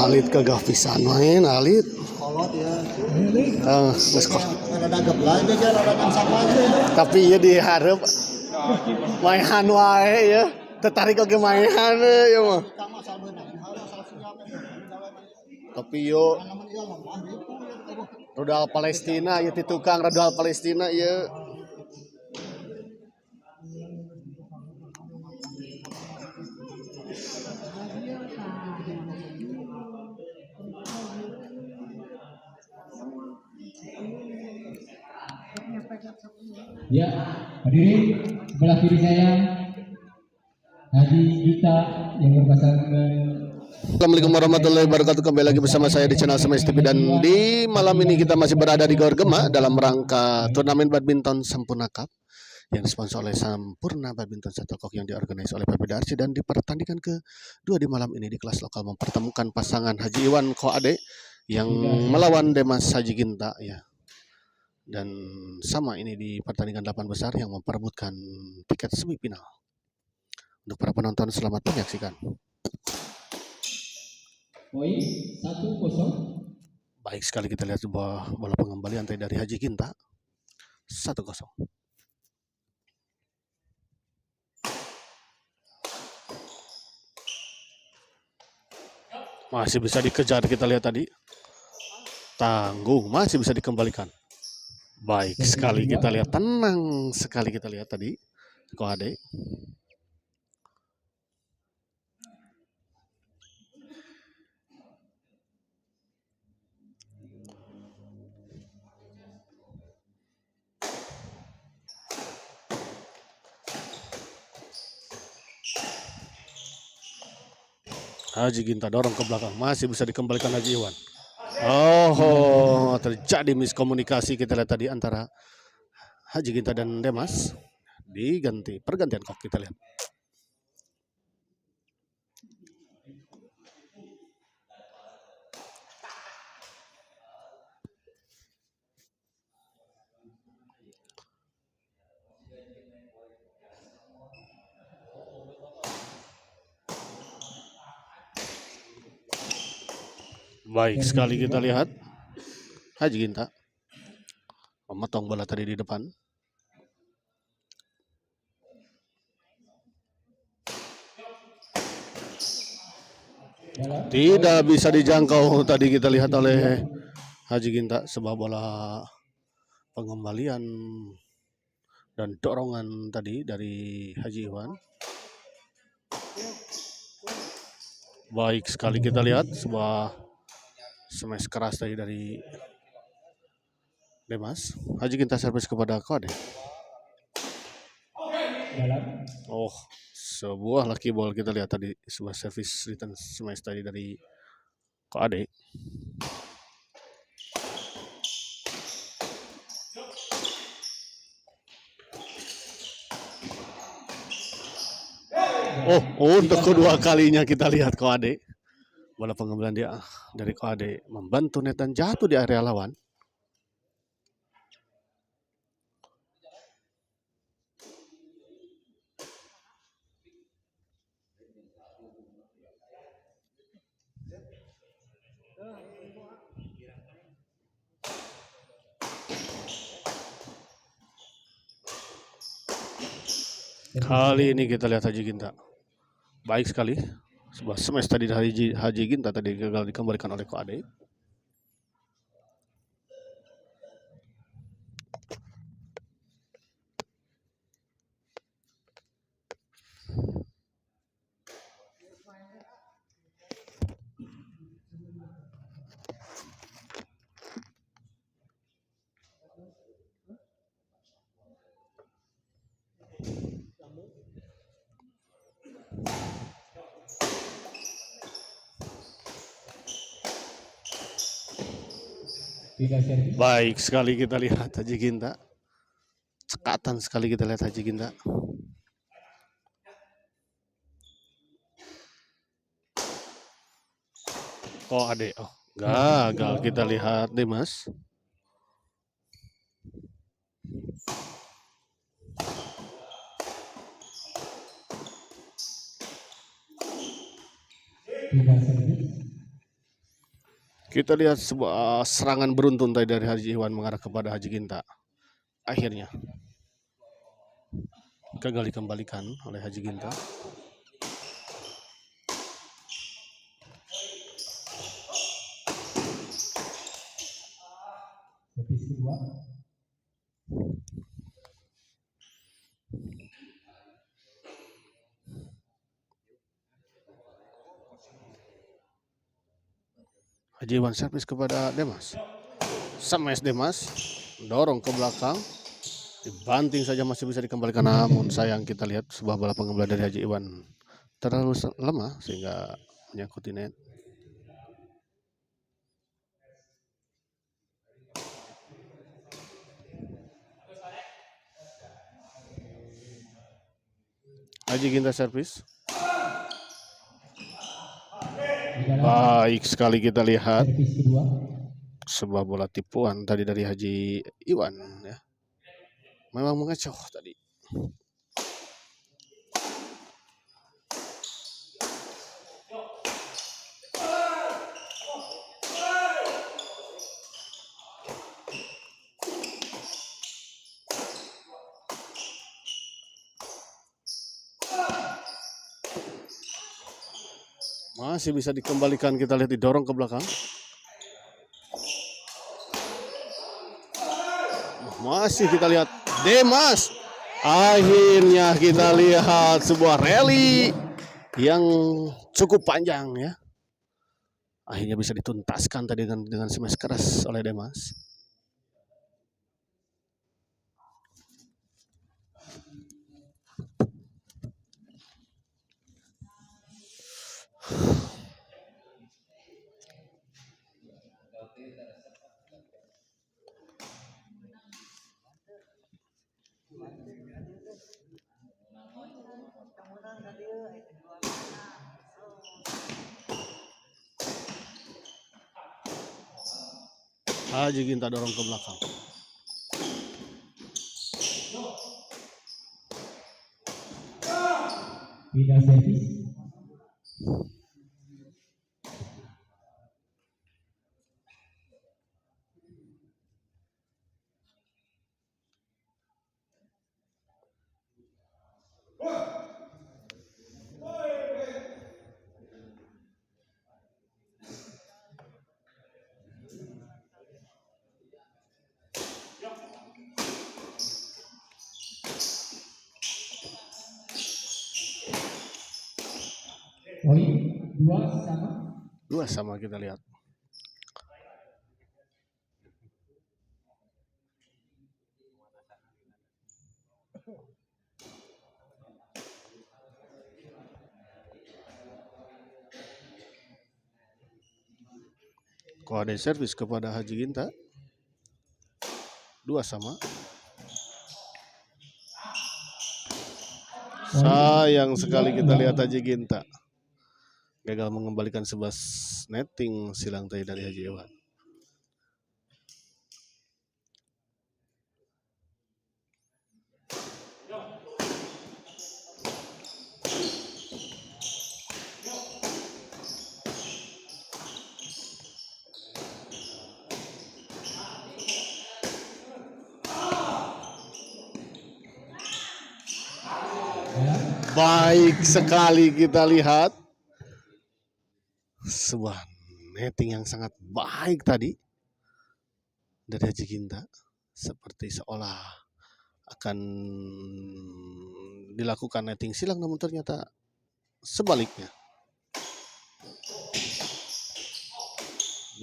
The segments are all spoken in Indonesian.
Alit kagak pisan main Alit. Kolot ya. Rada geblay beja rada sama aja. Tapi ya diharap mainan wae ya. Tertarik ke mainan ya mah. Tapi yo rudal Palestina ya ti tukang rudal Palestina ya. Ya, hadirin sebelah kiri saya Haji Gita yang berpasangan. Assalamualaikum warahmatullahi wabarakatuh. Kembali lagi bersama saya di channel Semes TV, dan di malam ini kita masih berada di Gor Gema dalam rangka turnamen badminton Sampurna Cup yang disponsor oleh Sampurna Badminton Shuttlecock yang diorganisasi oleh PPD Arci, dan di pertandingan kedua di malam ini di kelas lokal mempertemukan pasangan Haji Iwan Koade yang melawan Demas Haji Ginta ya. Dan sama ini di pertandingan 8 besar yang memperebutkan tiket semifinal. Untuk para penonton selamat menyaksikan. Poin 1-0. Baik sekali kita lihat sebuah bola pengembalian dari Haji Ginta. 1-0. Masih bisa dikejar, kita lihat tadi. Tangguh, masih bisa dikembalikan. Baik sekali kita lihat, tenang sekali kita lihat tadi Koade. Haji Ginta dorong ke belakang, masih bisa dikembalikan Haji Iwan. Oh, terjadi miskomunikasi kita lihat tadi antara Haji Ginta dan Demas. Diganti, pergantian kok kita lihat. Baik sekali kita lihat Haji Ginta memotong bola tadi di depan. Tidak bisa dijangkau tadi kita lihat oleh Haji Ginta, sebuah bola pengembalian dan dorongan tadi dari Haji Iwan. Baik sekali kita lihat sebuah smash keras tadi dari Demas. Haji Ginta servis kepada Koade. Oh, sebuah lucky ball kita lihat tadi, sebuah service return smash tadi dari Koade. Oh, untuk kedua kalinya kita lihat Koade. Bola pengembalian dia dari Koade membantu net dan jatuh di area lawan. Kali ini kita lihat Haji Ginta. Baik sekali. Sebuah smash tadi dari Haji Ginta tadi gagal dikembalikan oleh Koade. Baik sekali kita lihat Haji Ginta. Cekatan sekali kita lihat Haji Ginta. Oh Ade, oh gagal kita lihat Dimas. Tidak servis. Kita lihat sebuah serangan beruntun tadi dari Haji Iwan mengarah kepada Haji Ginta. Akhirnya gagal dikembalikan oleh Haji Ginta. Servis kedua. Haji Iwan servis kepada Demas. Smash Demas, dorong ke belakang, dibanting saja masih bisa dikembalikan. Namun sayang kita lihat sebuah bola pengembalian dari Haji Iwan terlalu lemah sehingga menyangkut di net. Haji Ginta servis. Baik sekali kita lihat Servis kedua. sebuah bola tipuan tadi dari Haji Iwan ya. Memang mengecoh tadi. Masih bisa dikembalikan, kita lihat didorong ke belakang. Masih kita lihat Demas. Akhirnya kita lihat sebuah rally yang cukup panjang ya. Akhirnya bisa dituntaskan tadi dengan smash keras oleh Demas. Haji Ginta dorong ke belakang. Tidak servis. Poin 2 sama. 2 sama kita lihat. Kode servis kepada Haji Ginta. 2 sama. Sayang sekali kita lihat Haji Ginta gagal mengembalikan sebuah netting silang tadi dari Haji Iwan. Baik sekali kita lihat sebuah netting yang sangat baik tadi dari Haji Ginta, seperti seolah akan dilakukan netting silang, namun ternyata sebaliknya.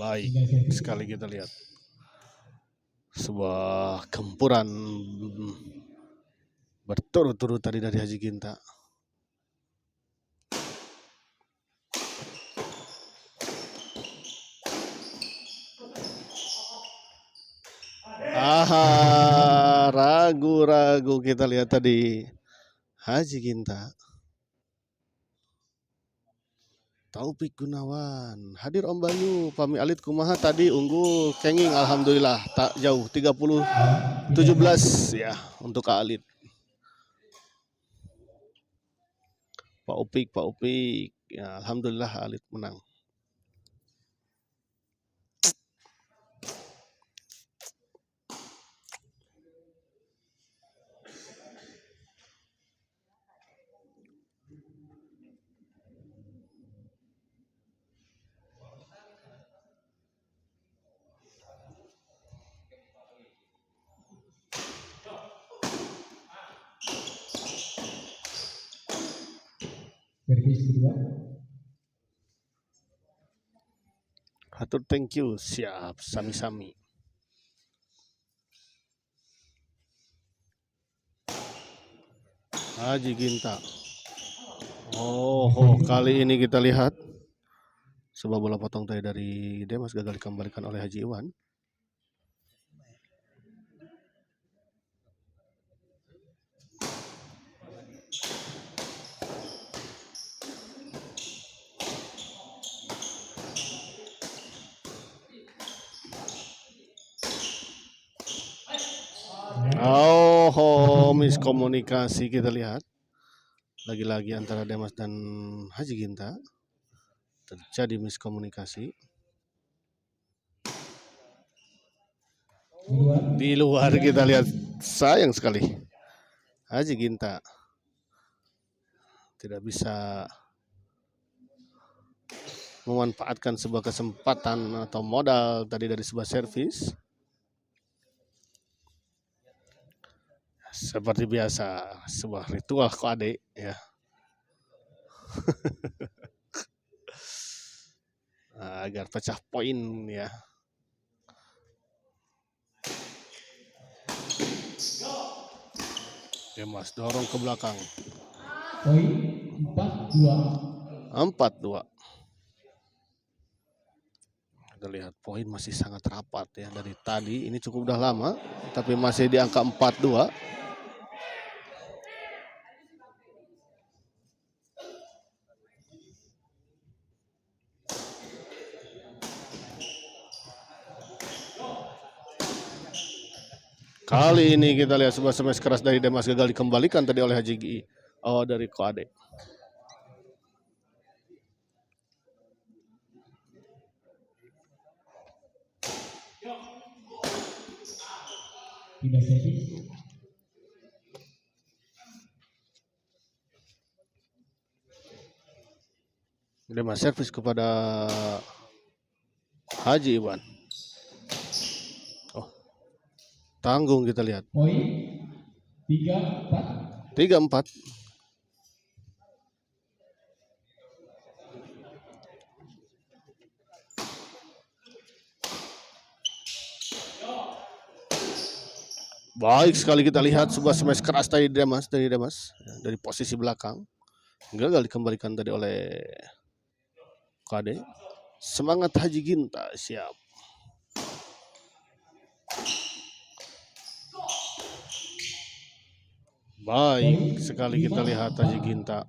Baik sekali kita lihat sebuah gempuran berturut-turut tadi dari Haji Ginta. Ragu-ragu kita lihat tadi Haji Ginta Taufik Gunawan. Hadir Om Bayu. Pami Alit kumaha tadi unggul kenging alhamdulillah tak jauh 30-17 ya untuk Kak Alit. Pak Upik ya alhamdulillah Alit menang. Servis kedua. Hatur thank you. Siap sami-sami. Haji Ginta. Oh, kali ini kita lihat sebuah bola potong tadi dari Demas gagal dikembalikan oleh Haji Iwan. Oh, miskomunikasi kita lihat. Lagi-lagi antara Demas dan Haji Ginta terjadi miskomunikasi. Di luar kita lihat sayang sekali. Haji Ginta tidak bisa memanfaatkan sebuah kesempatan atau modal tadi dari sebuah servis. Seperti biasa, sebuah ritual kode ya. Agar pecah poin ya. Demas dorong ke belakang. Poin 4-2. 4-2. Kita lihat poin masih sangat rapat ya dari tadi. Ini cukup udah lama, tapi masih di angka 4-2. Kali ini kita lihat sebuah smash keras dari Demas gagal dikembalikan tadi oleh Haji Gi. Oh, dari Koade. Pindah servis. Demas servis kepada Haji Iwan. Oh, tanggung kita lihat. Poin 3-4. 3-4. Baik sekali kita lihat sebuah smash keras dari Demas dari posisi belakang. Gagal dikembalikan tadi oleh Kade. Semangat Haji Ginta, siap. Baik sekali kita lihat Haji Ginta.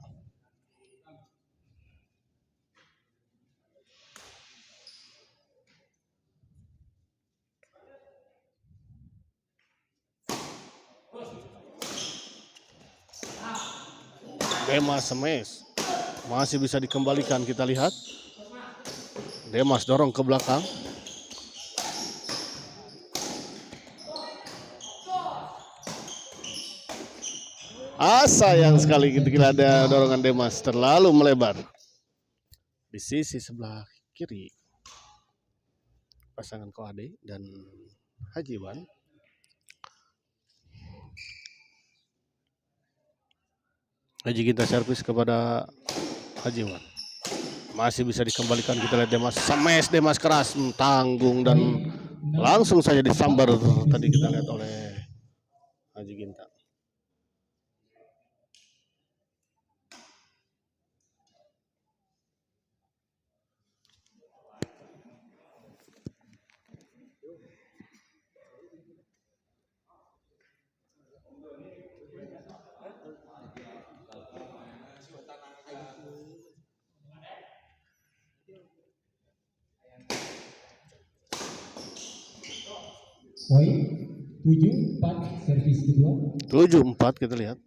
Demas smash masih bisa dikembalikan, kita lihat. Demas dorong ke belakang. Sayang sekali ketika ada dorongan Demas terlalu melebar di sisi sebelah kiri pasangan Koade dan Haji Iwan. Haji Ginta servis kepada Haji Iwan. Masih bisa dikembalikan, kita lihat Demas smash, Demas keras, tanggung dan langsung saja disambar tadi kita lihat oleh Haji Ginta. Poin 7-4 servis kedua. 7-4 kita lihat.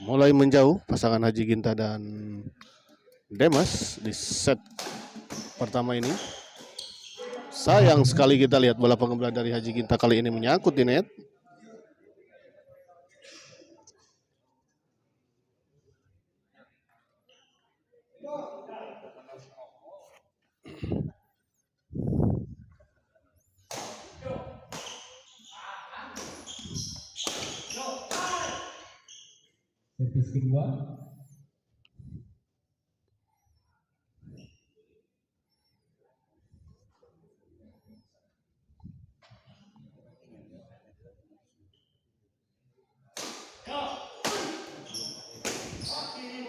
Mulai menjauh pasangan Haji Ginta dan Demas di set pertama ini. Sayang sekali kita lihat bola pengembangan dari Haji Ginta kali ini menyangkut di net. Servis kedua.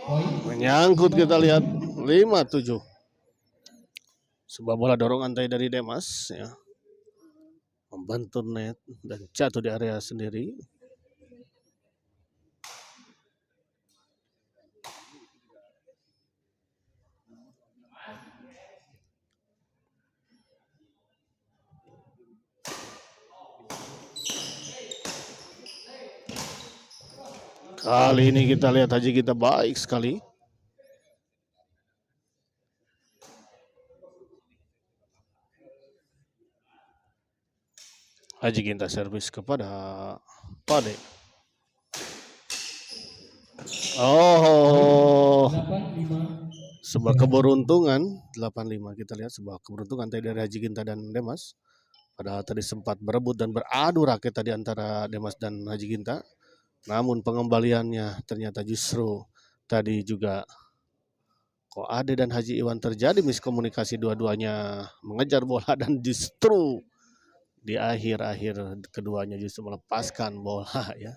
Poin Menyangkut kita lihat 5-7. Sebuah bola dorongan tadi dari Demas ya. Membentur net dan jatuh di area sendiri. Kali ini kita lihat Haji Ginta baik sekali. Haji Ginta servis kepada Pade. Oh, 8-5 sebuah keberuntungan 8-5 kita lihat sebuah keberuntungan tadi dari Haji Ginta dan Demas. Padahal tadi sempat berebut dan beradu raket tadi antara Demas dan Haji Ginta. Namun pengembaliannya ternyata justru tadi juga kok Ade dan Haji Iwan terjadi miskomunikasi, dua-duanya mengejar bola dan justru di akhir-akhir keduanya justru melepaskan bola ya.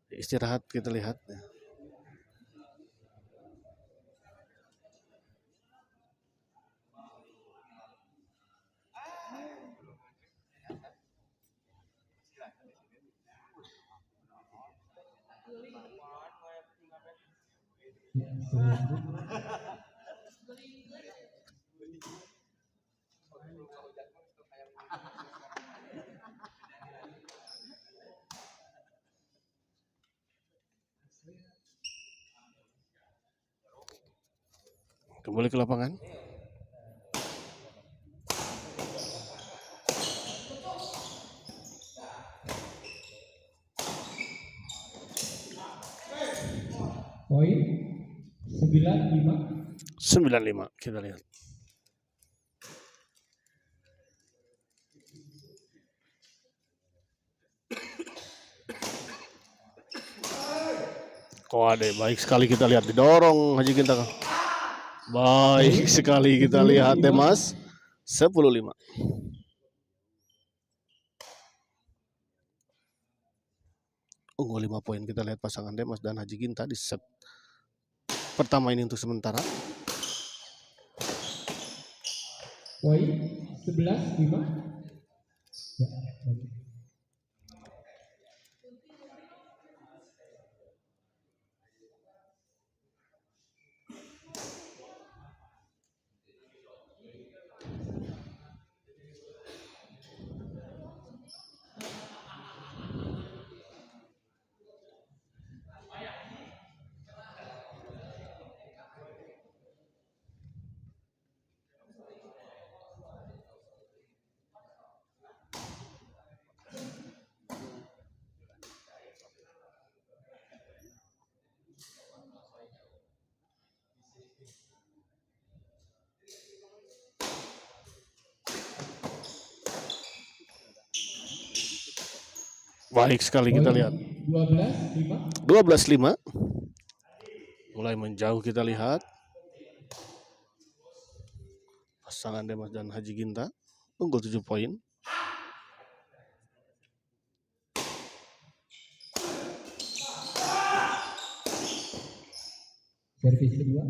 Istirahat kita lihat. Kembali ke lapangan. Poin 9-5 9-5 kita lihat. Kok Ade baik sekali kita lihat didorong Haji Ginta. Baik sekali kita lihat Demas 10-5. Unggul 5 poin kita lihat pasangan Demas dan Haji Ginta di set pertama ini untuk sementara. Poin 11-5 ya. Baik sekali kita lihat 12-5. Mulai menjauh kita lihat pasangan Demas dan Haji Ginta unggul 7 poin. Servis kedua.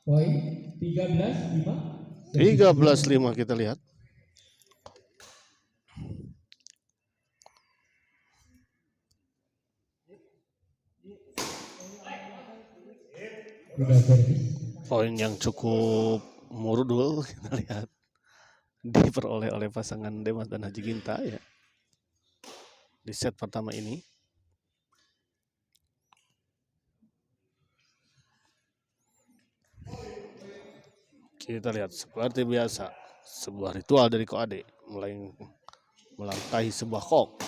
Poin 13-5. 13-5 kita lihat. Sudah servis. Poin yang cukup murudul kita lihat diperoleh oleh pasangan Demas dan Haji Ginta ya di set pertama ini. Kita lihat seperti biasa sebuah ritual dari Ko Ade mulai melangkahi sebuah kok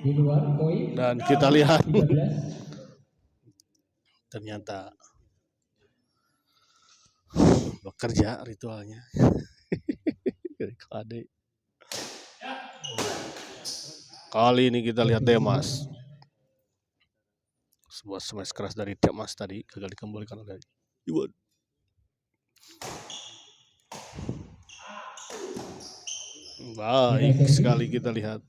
Di luar poin. dan kita lihat 13. ternyata bekerja ritualnya dari Ko Ade. Kali ini kita lihat Demas. Sebuah smash keras dari Demas tadi gagal dikembalikan oleh Iwan. Baik sekali kita lihat.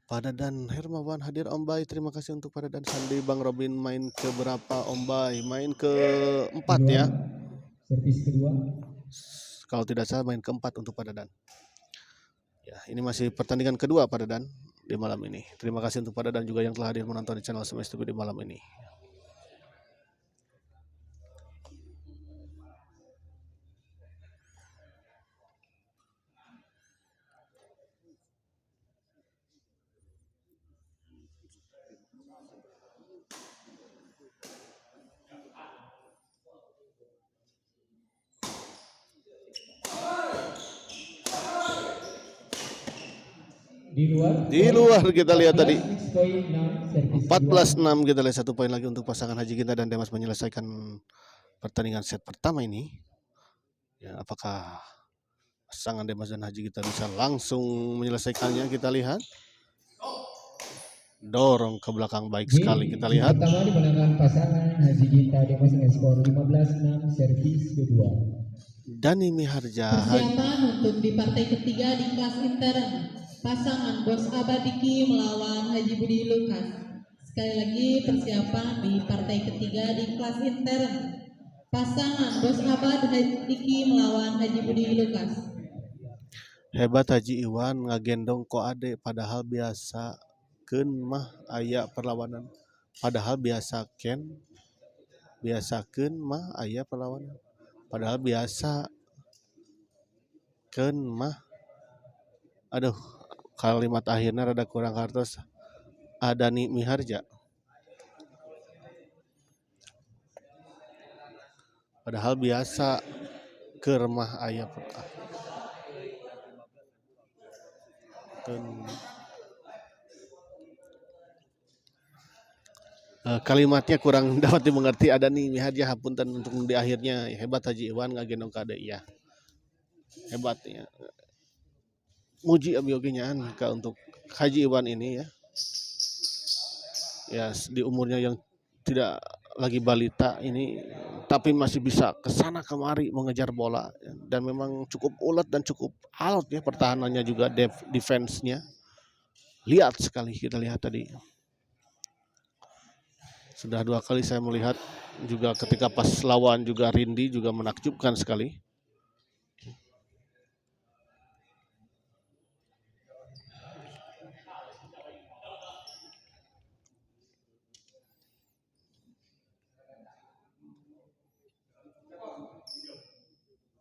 Pada dan Hermawan hadir Om Bay. Terima kasih untuk Pada dan Sandi. Bang Robin main ke berapa Om Bay? Main ke 4 ya. Servis kedua. Kalau tidak salah main keempat untuk Pada dan. Ya, ini masih pertandingan kedua Pada dan di malam ini. Terima kasih untuk Pada dan juga yang telah hadir menonton di channel Smash TV di malam ini. Di luar kita lihat tadi 14-6 kita lihat 1 poin lagi untuk pasangan Haji Ginta dan Demas menyelesaikan pertandingan set pertama ini. Ya, apakah pasangan Demas dan Haji Ginta bisa langsung menyelesaikannya? Kita lihat. Dorong ke belakang baik sekali kita lihat. Pertama dimenangkan pasangan Haji Ginta Demas dengan skor 15-6 servis kedua. Dani Miharja. Persiapan untuk di partai ketiga di kelas intern. Pasangan Bos Abadiki melawan Haji Budi Lukas. Sekali lagi persiapan di partai ketiga di kelas intern. Pasangan Bos Abadiki melawan Haji Budi Lukas. Hebat Haji Iwan ngagendong Ko Ade padahal biasa ken mah aya perlawanan. Padahal biasa ken biasakeun mah aya perlawanan. Padahal biasa ken mah aduh kalimat akhirnya rada kurang hartos. Dani Miharja. Padahal biasa keur mah aya kalimatnya kurang dapat dimengerti. Ada nih Miharja hapunten untuk di akhirnya. Hebat Haji Iwan ngagendong kade ya. Hebat ya. Muji abi oge nyaan ka untuk Haji Iwan ini ya. Ya di umurnya yang tidak lagi balita ini tapi masih bisa kesana kemari mengejar bola dan memang cukup ulet dan cukup alot ya pertahanannya juga defense-nya. Lihat sekali kita lihat tadi. Sudah 2 kali saya melihat juga ketika pas lawan juga Rindi juga menakjubkan sekali.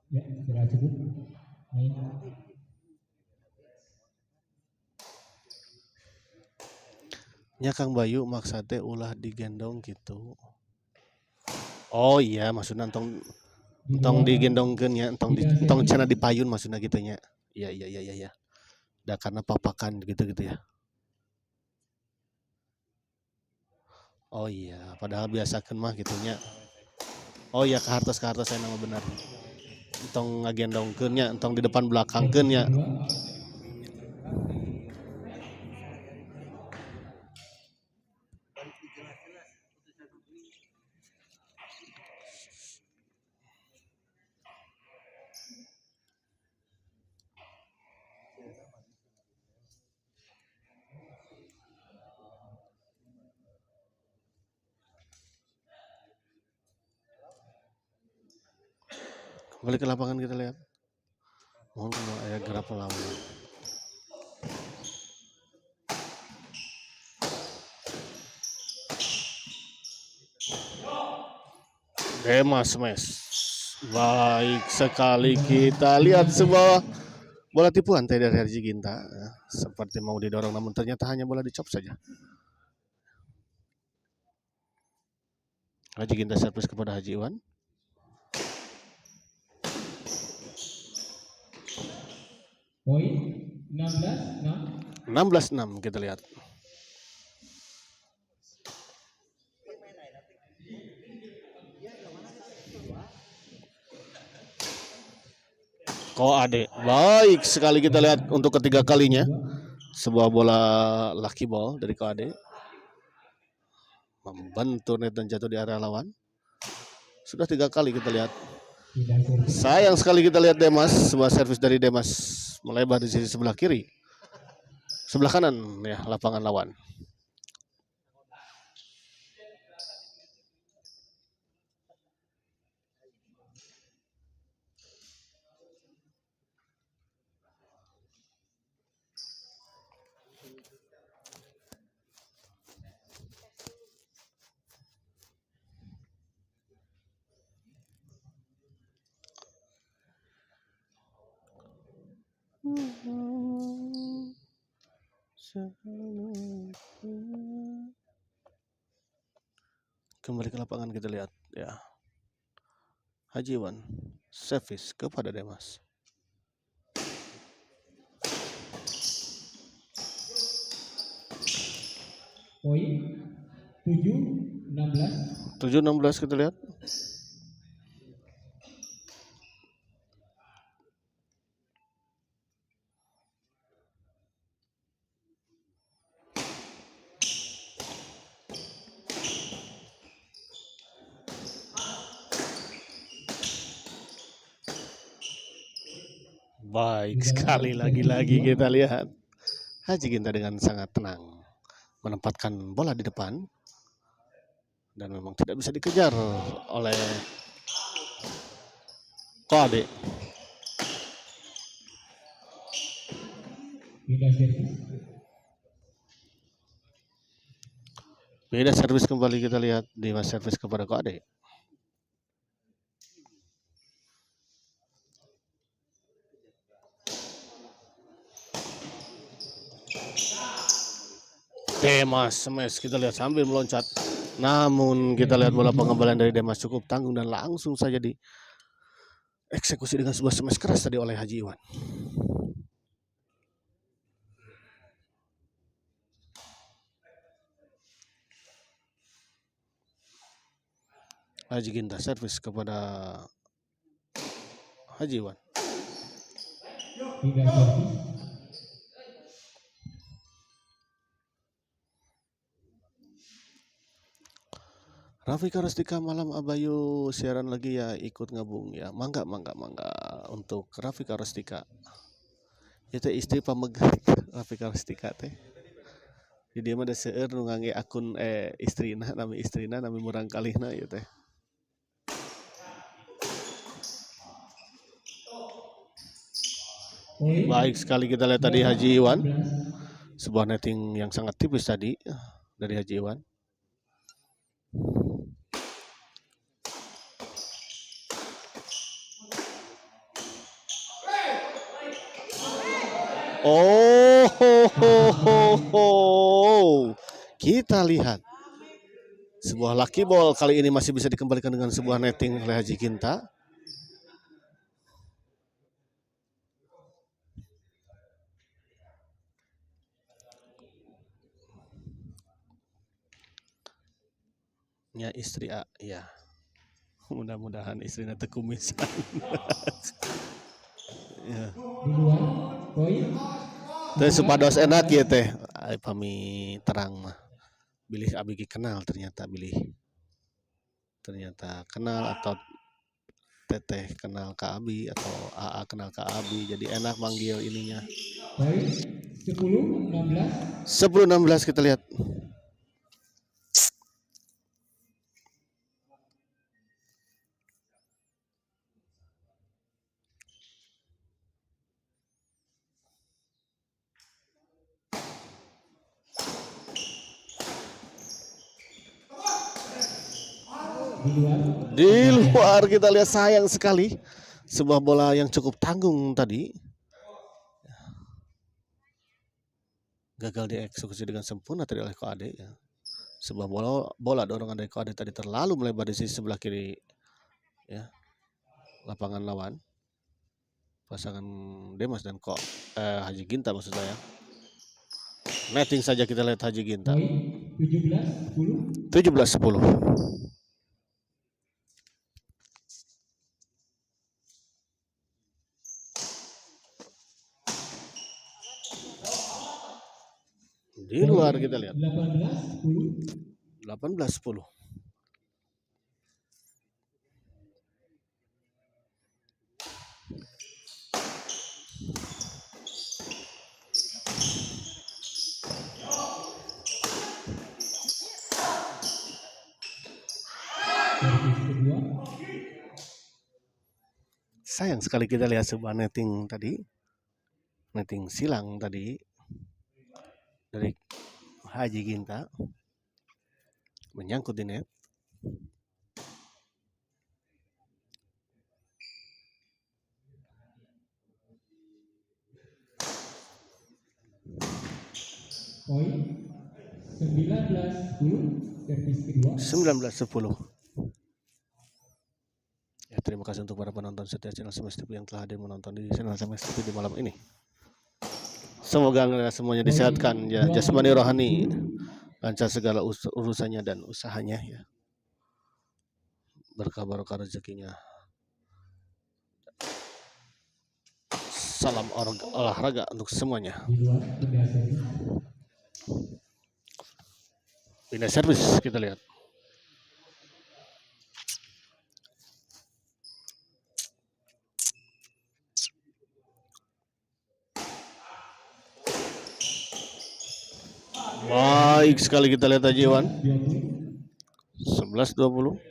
Ya, sudah cukup. Main. Nya Kang Bayu maksa teh ulah digendong gitu. Oh iya maksudnya entong digendongkeun nya entong cenah dipayun maksudnya gitu nya. Iya. Da karena papakan gitu ya. Oh iya, padahal biasakeun mah gitu nya. Oh iya ke hartos saya nama benar. Entong ngagendongkeun nya, entong di depan belakangkeun nya. Balik ke lapangan kita lihat. Mohon kembali ayah gerak lawan. Demas Mes. Baik sekali kita lihat sebuah bola tipuan tadi dari Haji Ginta. Seperti mau didorong namun ternyata hanya bola dicop saja. Haji Ginta servis kepada Haji Iwan. Poin 16-6. 16-6 kita lihat. Ko Ade. Baik sekali kita lihat untuk ketiga kalinya. Sebuah bola lucky ball dari Ko Ade. Membentur net dan jatuh di area lawan. Sudah 3 kali kita lihat. Sayang sekali kita lihat Demas. Sebuah servis dari Demas melebar di sisi sebelah kiri. Sebelah kanan ya lapangan lawan. Kembali ke lapangan kita lihat ya. Haji Iwan servis kepada Demas. Poin 7-16. 7-16 kita lihat. Baik sekali lagi-lagi kita lihat Haji Ginta dengan sangat tenang menempatkan bola di depan dan memang tidak bisa dikejar oleh Ko Ade. Beda servis kembali kita lihat di servis kepada Ko Ade. Demas Mes kita lihat sambil meloncat. Namun kita lihat bola pengembalian dari Demas cukup tanggung dan langsung saja dieksekusi dengan sebuah smash keras tadi oleh Haji Iwan. Haji Ginta servis kepada Haji Iwan. Rafika Rustika malam Abayu siaran lagi ya, ikut gabung ya. Mangga untuk Rafika Rustika. Itu istri pamegat Rafika Rustika teh. Jadi dia mah ada seueur nu ngangge akun istrina nami murang kalihna ieu teh. Baik sekali kita lihat tadi Haji Iwan. Sebuah netting yang sangat tipis tadi dari Haji Iwan. Kita lihat sebuah lucky ball kali ini masih bisa dikembalikan dengan sebuah netting oleh Haji Ginta. Ya istri A ya. Mudah-mudahan istrinya tekumisan. Ya. Teh supados enak ya teh. Pami terang mah. Bilih abigi kenal ternyata kenal atau teteh kenal ke Abi atau AA kenal ke Abi, jadi enak manggil ininya. 10-16 kita lihat. Di luar. Di luar, kita lihat, sayang sekali. Sebuah bola yang cukup tanggung tadi gagal dieksekusi dengan sempurna tadi oleh Koade ya. Sebuah bola dorongan dari Koade tadi terlalu melebar di sisi sebelah kiri ya, lapangan lawan. Pasangan Demas dan Haji Ginta maksud saya. Netting saja kita lihat Haji Ginta. Poin 17-10. 17-10. Di luar kita lihat 18-10. 18-10. Servis kedua. Sayang sekali kita lihat sebuah netting tadi. Netting silang tadi dari Haji Ginta. Menyangkut di net. Poin 19-10. Servis kedua. 19-10. Ya, terima kasih untuk para penonton setia channel Semes TV yang telah hadir menonton di channel Semes TV di malam ini. Semoga Anda semuanya disehatkan ya, jasmani rohani, lancar segala urusannya dan usahanya ya. Berkah barokah rezekinya. Salam olahraga untuk semuanya. Di luar. Pindah servis. Pindah servis kita lihat. Baik sekali kita lihat Haji Iwan. 11-20.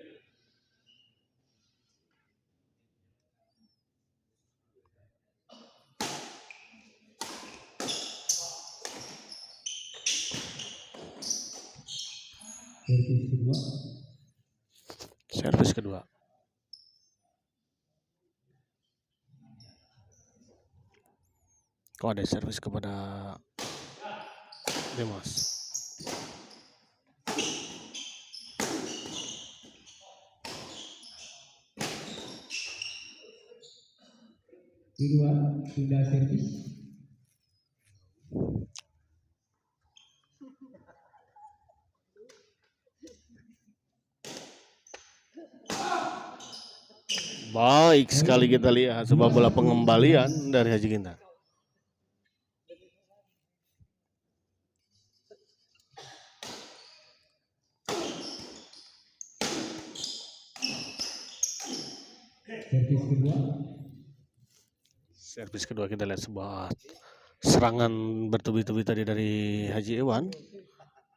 Servis kedua. Servis kedua. Kok ada servis kepada Demas. Di luar. Pindah servis. Baik sekali kita lihat sebuah bola pengembalian dari Haji Ginta. Servis kedua. Servis kedua kita lihat sebuah serangan bertubi-tubi tadi dari Haji Iwan.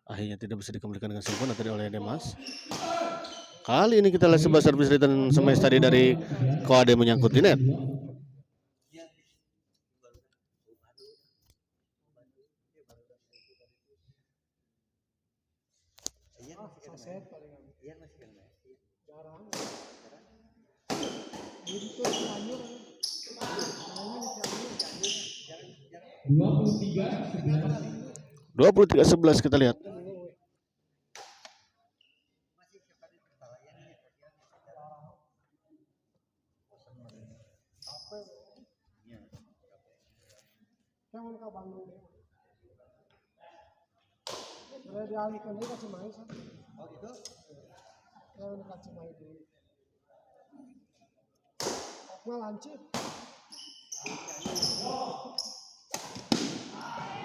Akhirnya tidak bisa dikembalikan dengan sempurna tadi oleh Demas. Kali ini kita lihat sebuah servis return smash tadi dari Koade menyangkut di net. Dua 23-11 kita lihat.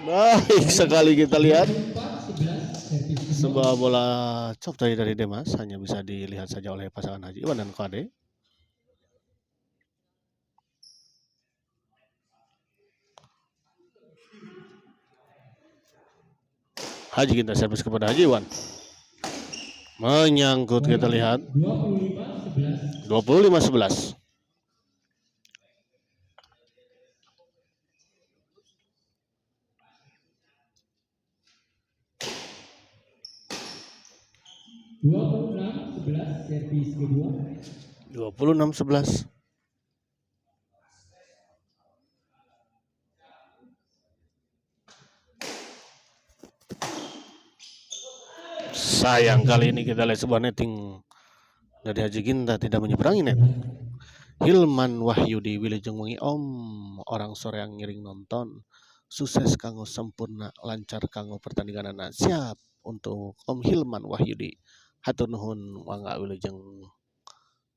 Baik sekali kita lihat sebuah bola chop tadi dari Demas, hanya bisa dilihat saja oleh pasangan Haji Iwan dan Koade. Haji Ginta servis kepada Haji Iwan. Menyangkut kita lihat. 25-11. 26-11 servis kedua. 26-11. Sayang kali ini kita lihat sebuah netting dari Haji Ginta tidak menyeberangi net. Hilman Wahyudi Wilujeng Wengi Om orang sore yang ngiring nonton. Sukses kanggo sempurna lancar kanggo pertandingan anak. Siap untuk Om Hilman Wahyudi. Hatur nuhun mangga wilujeng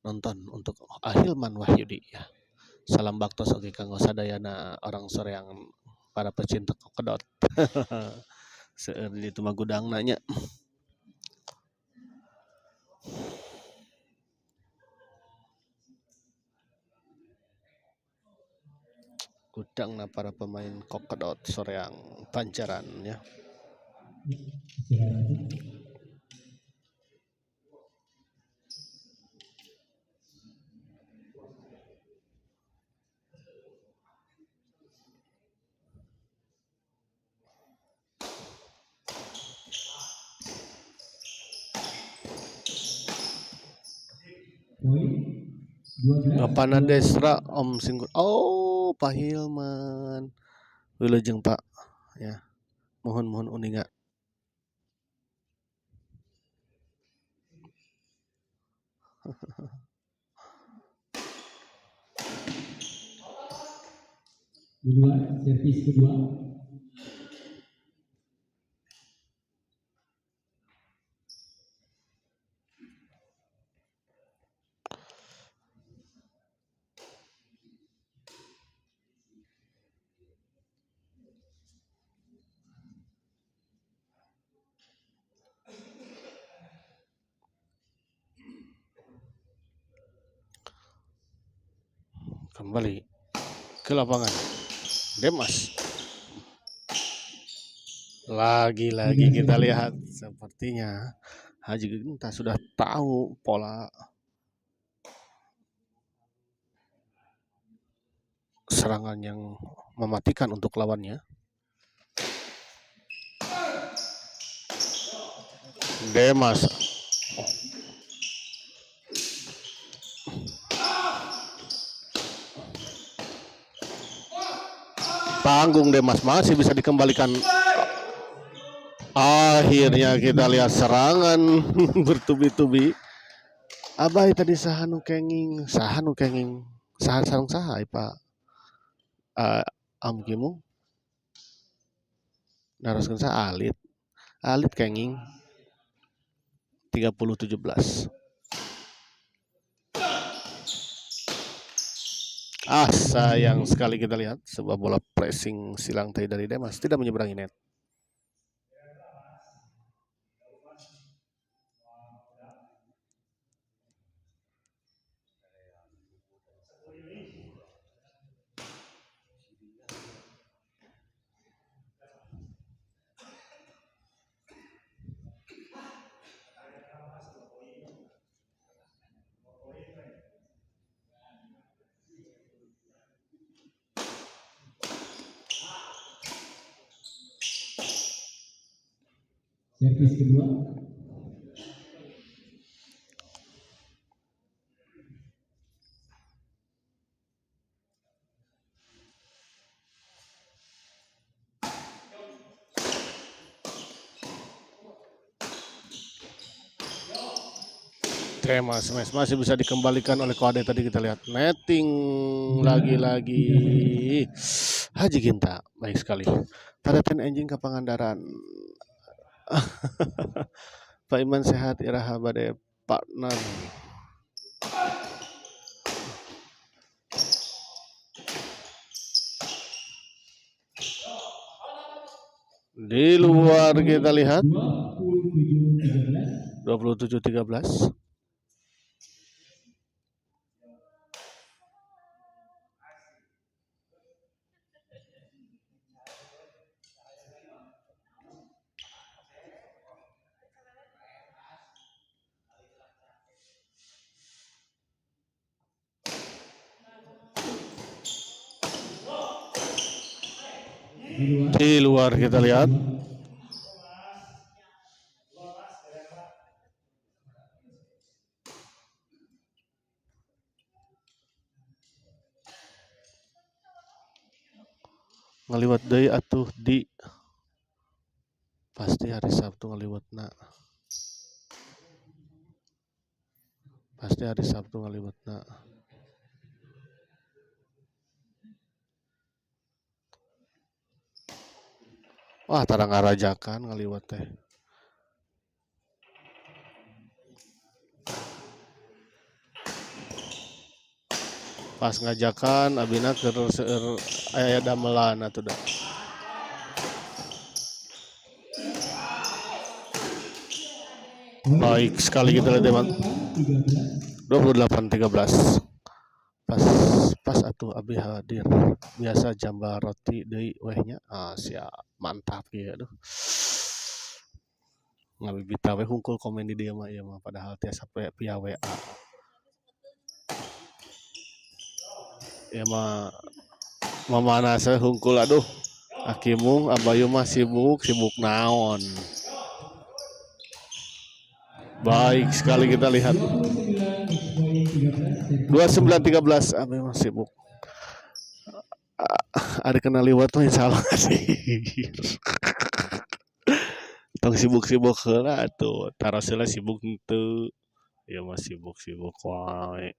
nonton untuk Hilman Wahyudi ya. Salam baktos oke kanggo sadayana orang sore yang para pecinta kokedot. Seueur di itu mah gudang nanya. Gudangna para pemain kokedot sore yang pancaran ya. Poin 12. Bapana Desra Om Singgur. Oh, Pak Hilman. Wilujeng Pak ya. Mohon uninga. Di luar servis kedua. Kembali ke lapangan. Demas. Lagi-lagi kita lihat sepertinya Haji Ginta sudah tahu pola serangan yang mematikan untuk lawannya. Demas. Tanggung Demas masih bisa dikembalikan. Akhirnya kita lihat serangan bertubi-tubi. Abai tadi sahanu kenging, sarung saha Pak. Amkimu. Naraskeun sa alit kenging 30-17. Sayang sekali kita lihat sebuah bola pressing silang tadi dari Demas tidak menyeberangi net. Servis kedua. Demas masih bisa dikembalikan oleh Kode tadi kita lihat netting lagi-lagi Haji Ginta baik sekali. Tadaten anjing ke Pangandaran. Pak Iman sehat iraha bade partner. Di luar kita lihat 27-13. Di luar kita lihat ngaliwat deui atuh di pasti hari Sabtu ngaliwatna. Pasti hari Sabtu ngaliwatna. Wah, tara ngarajakan ngaliwat teh. Pas ngajakan abina keur seueur aya damelan atuh da. Baik sekali kita lihat teman. 28-13. Pas atuh abi hadir. Biasa jamba roti deui wehnya. Siap. Mantap ya aduh. Ngabibita we hungkul komen di dia mah ieu mah padahal tiasa via WA. Ya mah mamana saya hungkul aduh. Akimung abayu mah sibuk naon. Baik sekali kita lihat. 29-13 abi mah sibuk. Ada kena liwat tuh insyaallah sih. Tong sibuk-sibuk heula atuh. Tarasela sibuk henteu. Ya mah sibuk wae.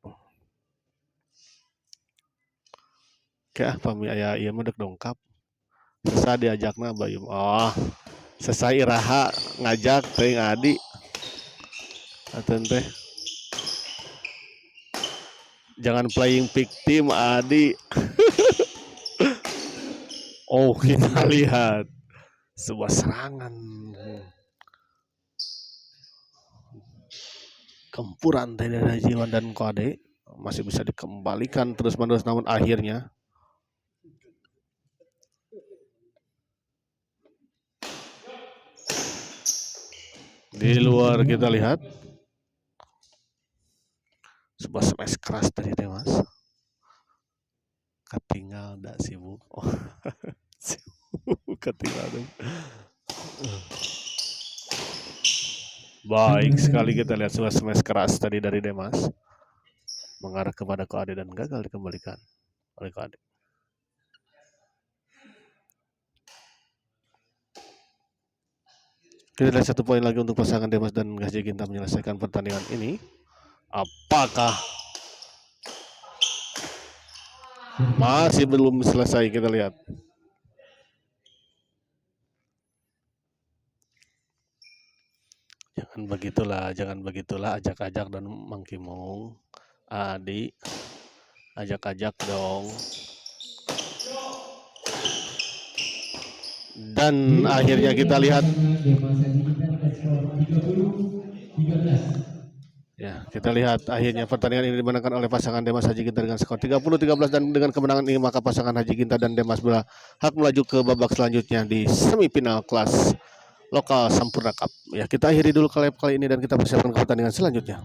Kayak apa mi aya ieu mah dek dongkap. Sesa diajakna bayu. Oh. Sesa iraha ngajak teuing adi. Aten teh. Jangan playing victim adi. Oh, kita lihat sebuah serangan. Gempuran dari Jiwan dan Kode masih bisa dikembalikan terus-menerus namun akhirnya di luar kita lihat sebuah smash keras dari Demas. Ketinggal dak sibuk. Oh. Ketinggal. Baik sekali kita lihat sebuah smash keras tadi dari Demas mengarah kepada Kode dan gagal dikembalikan oleh Kode. Kita lihat satu poin lagi untuk pasangan Demas dan Gajah Ginta menyelesaikan pertandingan ini. Apakah masih belum selesai? Kita lihat. Jangan begitulah ajak-ajak dan Mang Kimong. Adi ajak-ajak dong. Dan akhirnya kita lihat ya, kita lihat akhirnya pertandingan ini dimenangkan oleh pasangan Demas Haji Ginta dengan skor 30-13 dan dengan kemenangan ini maka pasangan Haji Ginta dan Demas berhak melaju ke babak selanjutnya di semifinal kelas lokal Sampurna Cup. Ya, kita akhiri dulu live kali ini dan kita persiapkan ke pertandingan selanjutnya.